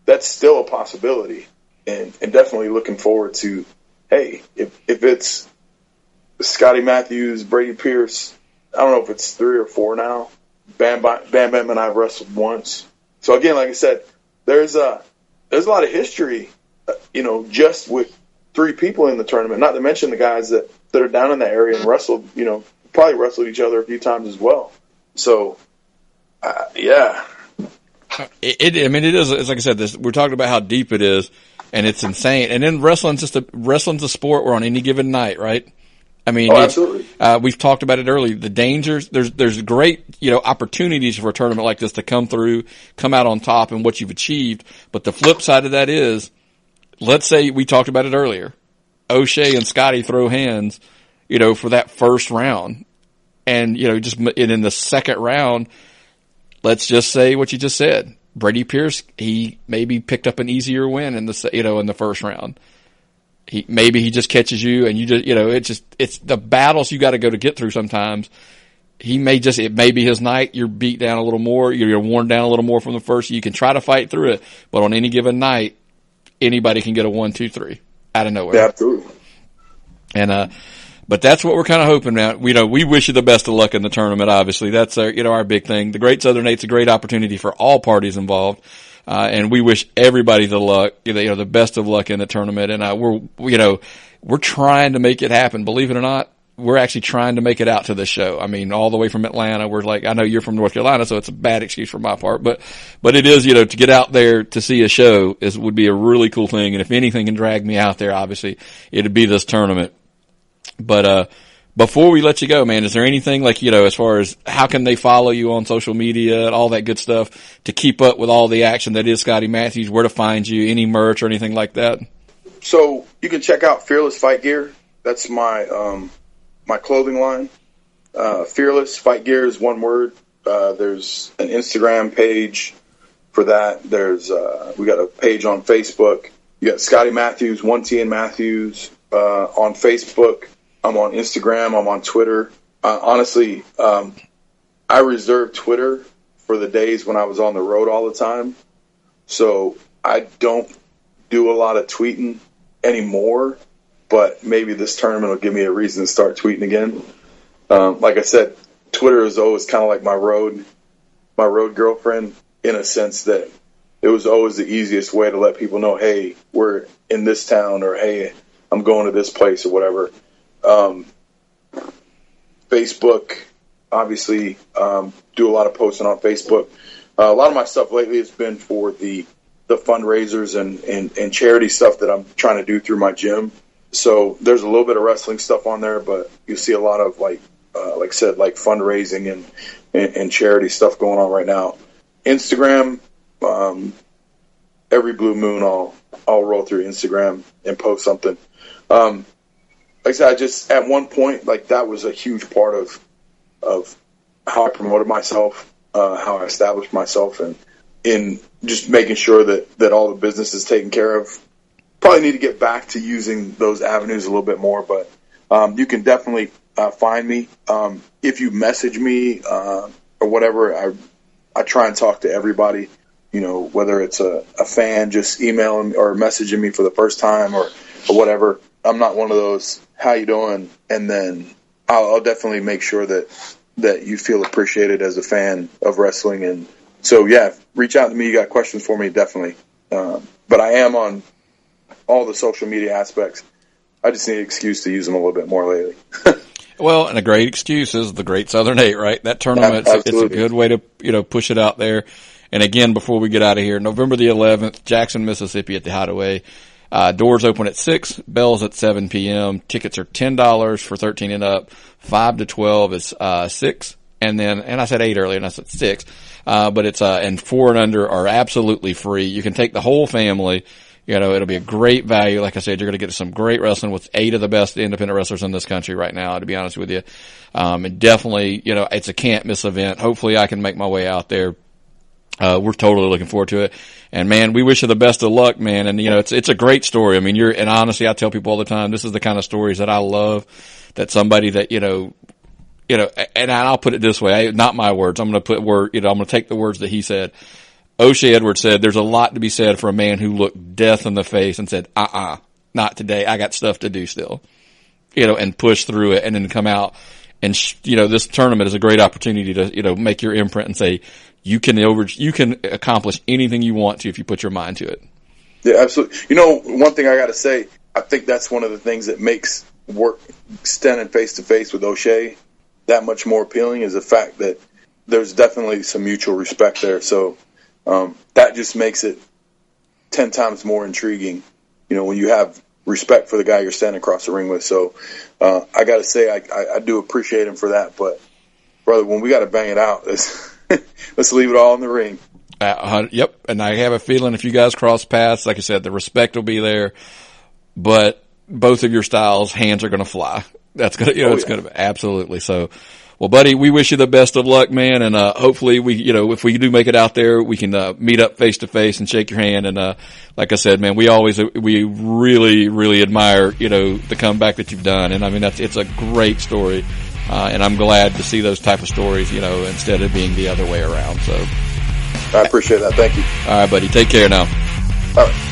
that's still a possibility. And definitely looking forward to, hey, if it's Scotty Mathews, Brady Pierce, I don't know if it's 3 or 4 now. Bam Bam and I have wrestled once. So again, like I said, there's a lot of history, just with 3 people in the tournament, not to mention the guys that are down in that area and wrestled, probably wrestled each other a few times as well. So, yeah. It is, it's like I said, we're talking about how deep it is, and it's insane. And then wrestling's a sport where on any given night, right? I mean, absolutely. We've talked about it earlier. The dangers, there's great, opportunities for a tournament like this to come out on top and what you've achieved. But the flip side of that is, let's say we talked about it earlier. O'Shea and Scotty throw hands, for that first round. And, and in the second round, let's just say what you just said. Brady Pierce, he maybe picked up an easier win in the first round. Maybe he just catches you and you just, it's the battles you got to go to get through sometimes. It may be his night. You're beat down a little more. You're worn down a little more from the first. You can try to fight through it, but on any given night, anybody can get a 1, 2, 3 out of nowhere. Yeah, absolutely. And, but that's what we're kind of hoping now. We wish you the best of luck in the tournament, obviously. That's our big thing. The Great Southern Eight's a great opportunity for all parties involved. And we wish everybody the best of luck in the tournament. And, we're trying to make it happen. Believe it or not, we're actually trying to make it out to this show. I mean, all the way from Atlanta. We're like, I know you're from North Carolina, so it's a bad excuse for my part, but it is, to get out there to see a show would be a really cool thing. And if anything can drag me out there, obviously it'd be this tournament. But, before we let you go, man, is there anything as far as how can they follow you on social media and all that good stuff to keep up with all the action that is Scotty Mathews, where to find you, any merch or anything like that? So you can check out Fearless Fight Gear. That's my, my clothing line. Fearless Fight Gear is one word. There's an Instagram page for that. There's, we got a page on Facebook. You got Scotty Mathews, 1T and Mathews, on Facebook. I'm on Instagram. I'm on Twitter. Honestly, I reserved Twitter for the days when I was on the road all the time. So I don't do a lot of tweeting anymore, but maybe this tournament will give me a reason to start tweeting again. Like I said, Twitter is always kind of like my road girlfriend, in a sense that it was always the easiest way to let people know, hey, we're in this town, or hey, I'm going to this place, or whatever. Facebook, obviously, do a lot of posting on Facebook. A lot of my stuff lately has been for the fundraisers and charity stuff that I'm trying to do through my gym. So there's a little bit of wrestling stuff on there, but you see a lot of like I said, like fundraising and charity stuff going on right now. Instagram, every blue moon I'll roll through Instagram and post something. Like I said, I just, at one point, like, that was a huge part of how I promoted myself, how I established myself, and in just making sure that all the business is taken care of. Probably need to get back to using those avenues a little bit more, but you can definitely find me. If you message me or whatever, I try and talk to everybody. Whether it's a fan just emailing or messaging me for the first time or whatever. I'm not one of those, how you doing? And then I'll definitely make sure that you feel appreciated as a fan of wrestling. And so, yeah, reach out to me. You got questions for me, definitely. But I am on all the social media aspects. I just need an excuse to use them a little bit more lately. Well, and a great excuse is the Great Southern 8, right? That tournament, it's a good way to, push it out there. And again, before we get out of here, November the 11th, Jackson, Mississippi at the Hideaway. Doors open at 6, bells at 7 p.m. Tickets are $10 for 13 and up. 5 to 12 is 6. And I said 8 earlier and I said 6. But it's, and 4 and under are absolutely free. You can take the whole family. It'll be a great value. Like I said, you're going to get some great wrestling with 8 of the best independent wrestlers in this country right now, to be honest with you. And definitely, it's a can't miss event. Hopefully I can make my way out there. We're totally looking forward to it. And man, we wish you the best of luck, man. And it's a great story. I mean, and honestly, I tell people all the time, this is the kind of stories that I love, that somebody that, and I'll put it this way, not my words. I'm going to I'm going to take the words that he said. O'Shea Edwards said, there's a lot to be said for a man who looked death in the face and said, not today. I got stuff to do still, and push through it and then come out. And, this tournament is a great opportunity to, make your imprint and say, you can accomplish anything you want to if you put your mind to it. Yeah, absolutely. One thing I got to say, I think that's one of the things that makes standing face to face with O'Shea that much more appealing, is the fact that there's definitely some mutual respect there. So, that just makes it 10 times more intriguing, when you have respect for the guy you're standing across the ring with. So, I got to say, I do appreciate him for that. But, brother, when we got to bang it out, let's leave it all in the ring. Yep. And I have a feeling if you guys cross paths, like I said, the respect will be there. But both of your styles, hands are going to fly. That's going to, it's going to be absolutely. So, well, buddy, we wish you the best of luck, man. And, hopefully if we do make it out there, we can, meet up face to face and shake your hand. And, like I said, man, we really, really admire, the comeback that you've done. And I mean, it's a great story. And I'm glad to see those type of stories, instead of being the other way around. So I appreciate that. Thank you. All right, buddy. Take care now. All right.